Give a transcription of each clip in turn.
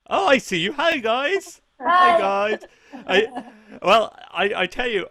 Oh, I see you. Hi, guys. Hi, Hi. guys. I I tell you,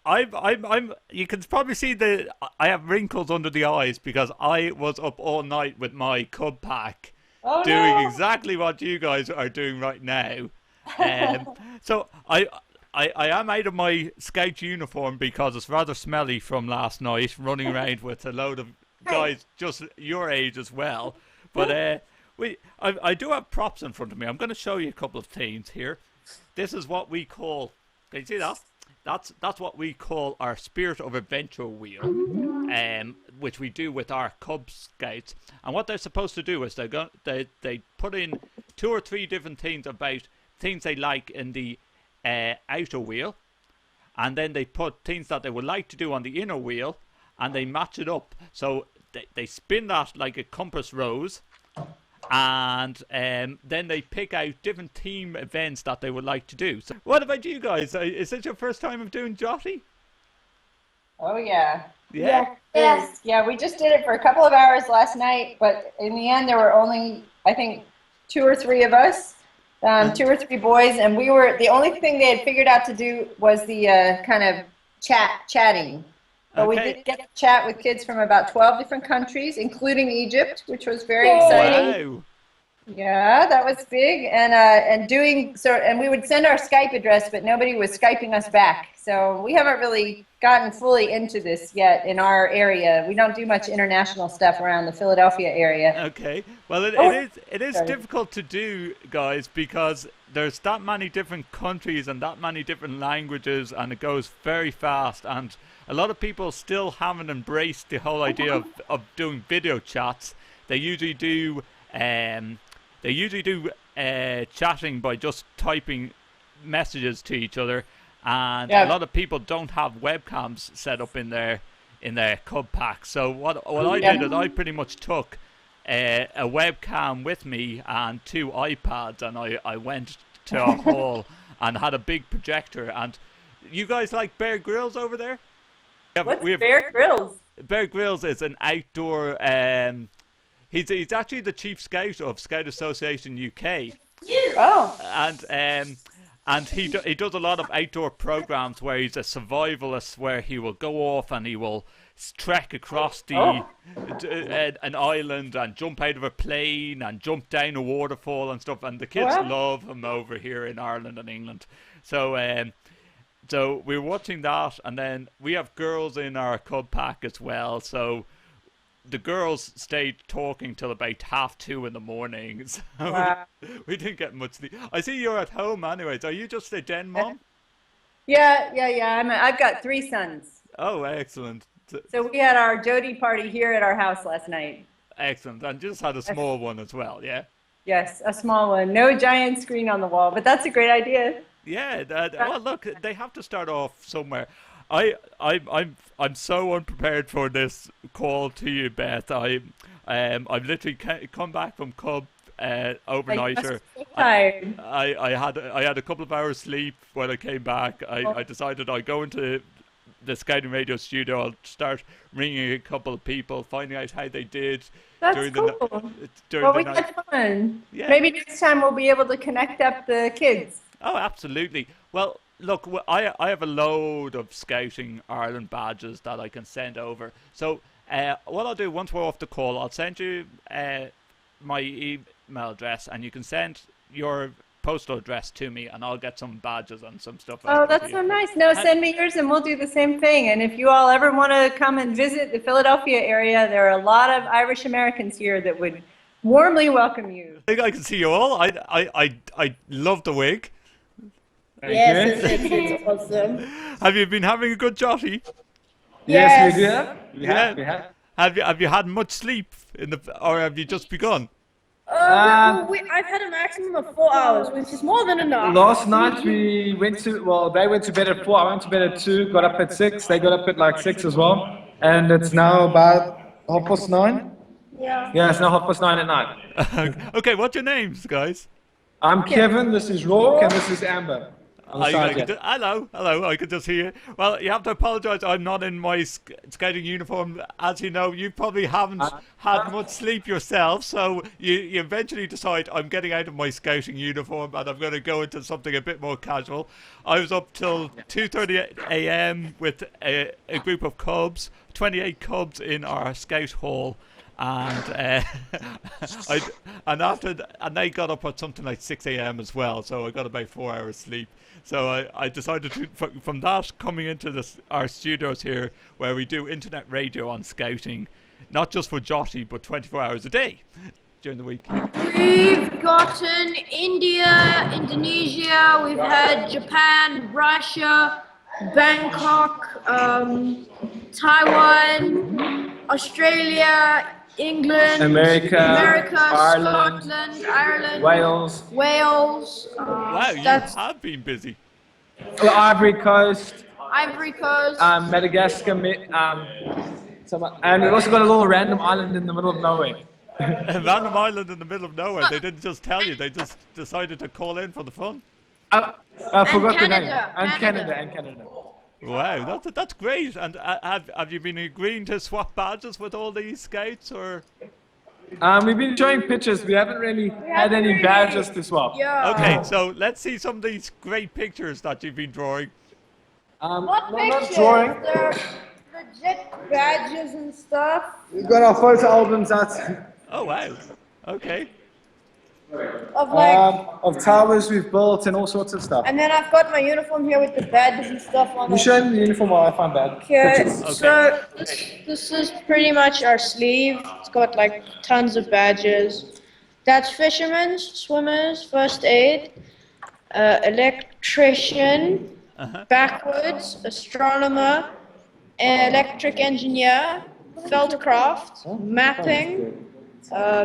I'm. You can probably see the. I have wrinkles under the eyes because I was up all night with my cub pack, Oh doing no. exactly what you guys are doing right now. Um, so I am out of my scout uniform because it's rather smelly from last night, running around with a load of Hi. guys just your age as well. But I do have props in front of me. I'm going to show you a couple of things here. This is what we call. Can you see that? That's what we call our Spirit of Adventure wheel, which we do with our Cub Scouts. And what they're supposed to do is they put in two or three different things about things they like in the outer wheel, and then they put things that they would like to do on the inner wheel, and they match it up. So they spin that like a compass rose, and then they pick out different team events that they would like to do. So, what about you guys? Is this your first time of doing JOTI? Oh yeah. Yeah. Yes. Yeah, we just did it for a couple of hours last night, but in the end there were only I think two or three of us, two or three boys, and we were the only thing they had figured out to do was the kind of chatting. But we Okay. did get to chat with kids from about 12 different countries, including Egypt, which was very exciting. Wow. Yeah, that was big, and doing so, and we would send our Skype address, but nobody was Skyping us back. So we haven't really gotten fully into this yet in our area. We don't do much international stuff around the Philadelphia area. Okay. Well, Oh, it is sorry. difficult to do, guys, because there's that many different countries and that many different languages, and it goes very fast. And a lot of people still haven't embraced the whole idea of doing video chats. They usually do um, chatting by just typing messages to each other, and a Yeah. lot of people don't have webcams set up in their cub pack. So what I did Yeah. is I pretty much took a webcam with me and two iPads, and I went to a hall and had a big projector. And you guys like Bear Grylls over there? What's We have Bear Grylls? Bear Grylls is an outdoor. He's actually the chief scout of Scout Association UK, Oh, and he does a lot of outdoor programs where he's a survivalist, where he will go off and he will trek across oh, an island and jump out of a plane and jump down a waterfall and stuff. And the kids wow. love him over here in Ireland and England. So so we were watching that, and then we have girls in our cub pack as well. So the girls stayed talking till about 2:30 in the morning. So Wow. we didn't get much sleep. I see you're at home, anyways. Are you just a Gen mom? Yeah. I've got three sons. Oh, excellent. So we had our JOTI party here at our house last night. Excellent. And just had a small one as well, yeah? Yes, a small one. No giant screen on the wall, but that's a great idea. Yeah, well, look, they have to start off somewhere. I'm so unprepared for this call to you, Beth. I've literally come back from Cub I must overnighter. be so I, tired. I had a couple of hours sleep when I came back. I Oh, decided I'd go into the Scouting Radio studio. I'll start ringing a couple of people, finding out how they did that's during the cool. during Well, the we night. had fun. Yeah. Maybe next time we'll be able to connect up the kids. Oh, absolutely. Well, look, I have a load of Scouting Ireland badges that I can send over. So, what I'll do once we're off the call, I'll send you my email address, and you can send your postal address to me, and I'll get some badges and some stuff Oh, over to that's you. so nice. No, And send me yours and we'll do the same thing. And if you all ever want to come and visit the Philadelphia area, there are a lot of Irish Americans here that would warmly welcome you. I can see you all. I love the wig. Thank Yes, you. it's awesome. Have you been having a good jotty? Yes, we do Yes. have. We Yeah. have. We have. Have you had much sleep or have you just begun? I've had a maximum of 4 hours, which is more than enough. Last night we went to, well, they went to bed at 4, I went to bed at 2, got up at 6, they got up at like 6 as well. And it's now about 9:30. Yeah. Yeah, it's now 9:30 at night. Okay, what's your names, guys? I'm Kevin, this is Rourke, and this is Amber. On the side, yeah. Hello. I can just hear you. Well, you have to apologise. I'm not in my scouting uniform. As you know, you probably haven't had much sleep yourself, so you eventually decide I'm getting out of my scouting uniform and I'm going to go into something a bit more casual. I was up till 2:30 a.m. with a group of cubs, 28 cubs in our scout hall. And and they got up at something like 6 a.m. as well, so I got about 4 hours sleep. So I decided to, from that, coming into our studios here, where we do internet radio on scouting, not just for JOTI, but 24 hours a day during the week. We've gotten India, Indonesia, we've had Japan, Russia, Bangkok, Taiwan, Australia, England, America, Ireland, Scotland, Ireland, Wales. Wow, you have been busy. Ivory Coast, Madagascar, and we've also got a little random island in the middle of nowhere. A random island in the middle of nowhere. They didn't just tell you. They just decided to call in for the fun. I forgot the name. Canada. And Canada. Wow, that's great. And have you been agreeing to swap badges with all these scouts, or? We've been showing pictures. We haven't really had any badges to swap. Yeah. Okay, so let's see some of these great pictures that you've been drawing. What pictures? Not drawing. They're legit badges and stuff. We've got our photo albums out. Oh wow. Okay. Of like, Of towers we've built and all sorts of stuff. and then I've got my uniform here with the badges and stuff on You it. showing the uniform while I find that. Okay, Pictures. so this is pretty much our sleeve. It's got like tons of badges. That's fishermen, swimmers, first aid, electrician, backwards, astronomer, electric engineer, feldcraft, mapping,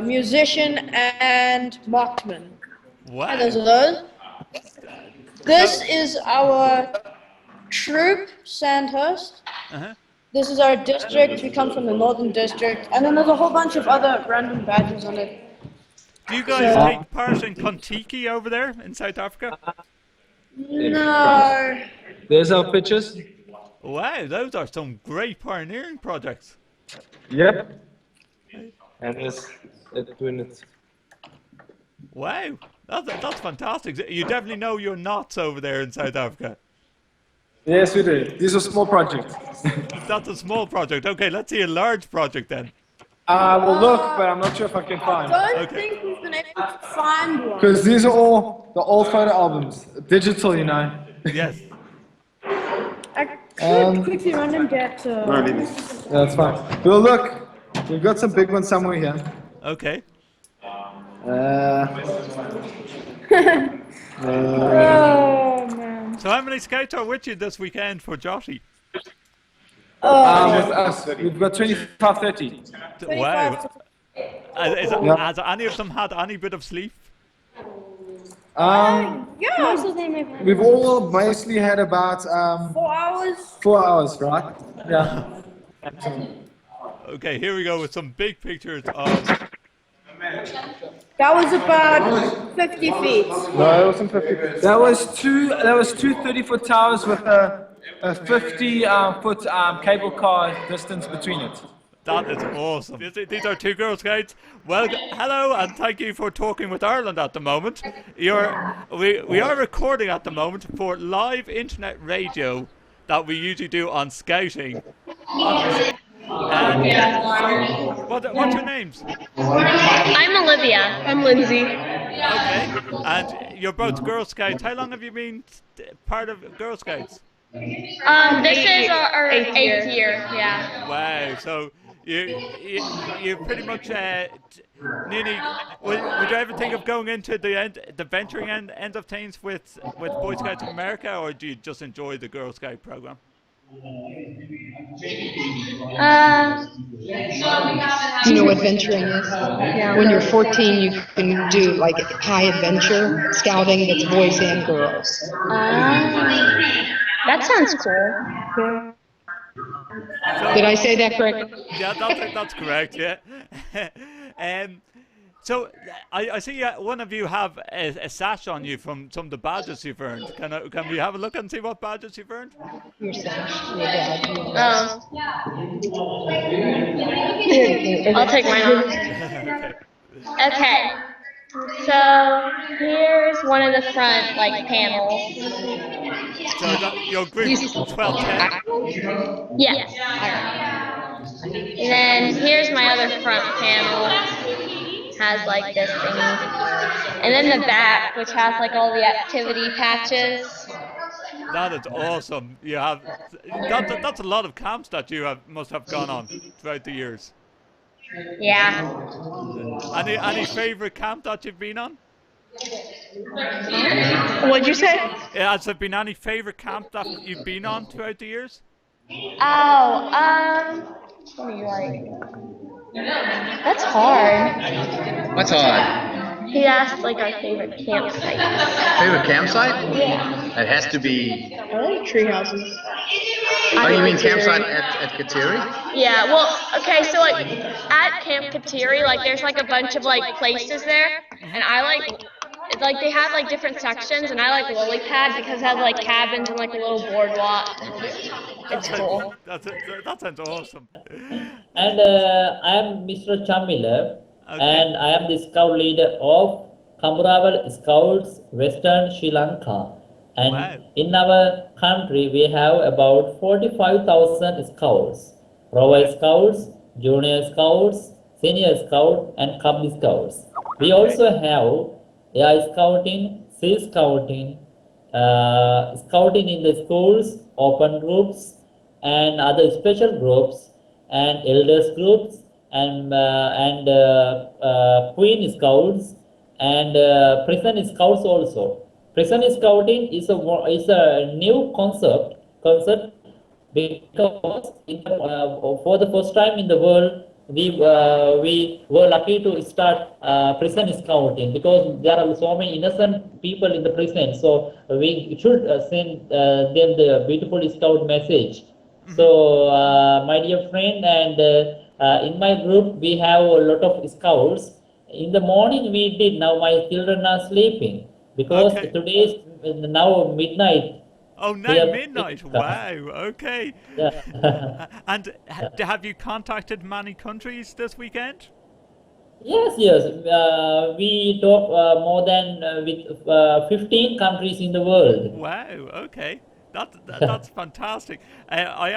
musician, and marksman. Wow. And those are those. This is our troop, Sandhurst. This is our district. We come from the Northern District. And then there's a whole bunch of other random badges on it. Do you guys take part in Kontiki over there in South Africa? No. There's our pictures. Wow, those are some great pioneering projects. Yep. And it's doing it. Wow, that's fantastic. You definitely know your knots over there in South Africa. Yes, we do. These are small projects. That's a small project. Okay, let's see a large project then. I will look, but I'm not sure if I can I find. don't think we've been able to find one. Because these are all the old photo albums. Digital, you know. Yes. I could quickly run and get... That's fine. We'll look. We've got some big ones somewhere here. Okay. Oh, man. So how many scouts are with you this weekend for JOTI? With us, we've got 25, 30. Wow. Has any of them had any bit of sleep? Yeah. Most of them have We've all mostly had about 4 hours. 4 hours, right? Yeah. Okay, here we go with some big pictures of... That was about 50 feet. No, it wasn't 50. That was two 30-foot towers with a 50-foot cable car distance between it. That is awesome. These are two Girl Scouts. Well, hello, and thank you for talking with Ireland at the moment. We are recording at the moment for live internet radio that we usually do on scouting. What's your names? I'm Olivia. I'm Lindsay. Okay, and you're both Girl Scouts. How long have you been part of Girl Scouts? This is our eighth year. Yeah. Wow, so you pretty much Nini, would you ever think of going into the venturing end of things with Boy Scouts of America, or do you just enjoy the Girl Scout program? Do you know what venturing is? When you're 14, you can do like high adventure scouting that's boys and girls. That sounds cool. Did I say that correctly? Yeah, that's correct. Yeah. So I see one of you have a sash on you from some of the badges you've earned. Can we have a look and see what badges you've earned? Your sash, your badge. Oh. I'll take mine off. Okay. Okay. So here's one of the front like panels. So your group 1210. Yes. And then here's my other front panel. Has like this thingy. And then the back, which has like all the activity patches. That is awesome. You have that's a lot of camps that you must have gone on throughout the years. Yeah. Any favorite camp that you've been on? What'd you say? Has there been any favorite camp that you've been on throughout the years? Oh, that's hard. What's hard? He asked like our favorite campsite. Favorite campsite? Yeah. It has to be. I like tree houses. Oh, you mean campsite at Kateri? Yeah, well, okay, so like at Camp Kateri, like there's like a bunch of like places there, and I like, it's like they have like different sections, and I like Lily Pad because it has like cabins and like a little boardwalk. It's cool. That sounds awesome. And I am Mr. Chamila, and I am the scout leader of Kamuraval Scouts, Western Sri Lanka. And Wow. in our country, we have about 45,000 scouts, Royal Scouts, Junior Scouts, Senior Scout, and Cub Scouts. We also have AI Scouting, Sea Scouting, Scouting in the schools, open groups, and other special groups, and elders groups, and Queen Scouts, and Prison Scouts also. Prison Scouting is a new concept because for the first time in the world we were lucky to start prison scouting because there are so many innocent people in the prison, so we should send them the beautiful scout message. So my dear friend, and in my group we have a lot of scouts. In the morning we did, now my children are sleeping because today is now midnight. Oh, now midnight! Wow. Okay. Yeah. And have you contacted many countries this weekend? Yes. We talk more than with 15 countries in the world. Wow. Okay. That's fantastic. I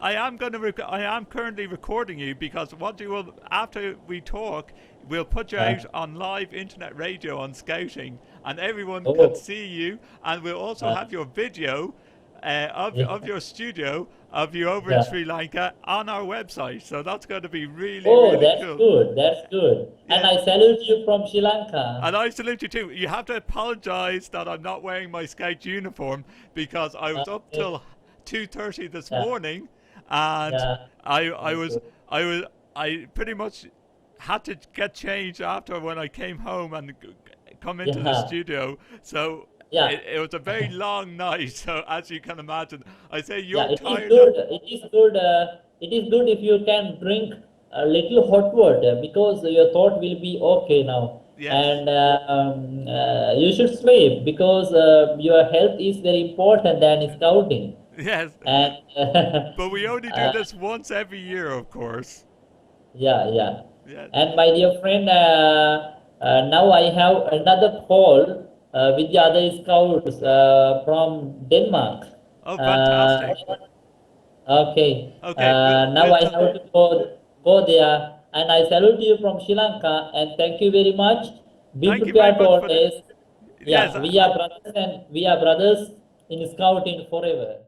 am currently recording you because what you will, after we talk, we'll put you out on live internet radio on Scouting, and everyone can see you, and we'll also have your video of your studio of you over in Sri Lanka on our website. So that's going to be really that's cool. good. That's good. Yeah. And I salute you from Sri Lanka. And I salute you too. You have to apologize that I'm not wearing my Scout uniform because I was up till 2:30 this morning, and I pretty much had to get changed after when I came home and come into the studio. So it was a very long night. So as you can imagine, I say you're tired. It is good. It is good if you can drink a little hot water because your thought will be okay now. Yes. And you should sleep because your health is very important than scouting. Yes. And but we only do this once every year, of course. Yeah. And my dear friend, now I have another call with the other scouts from Denmark. Oh, fantastic. Okay. Okay. Now I have to go there, and I salute you from Sri Lanka, and thank you very much. Be prepared always. Yes. We are brothers, and we are brothers in scouting forever.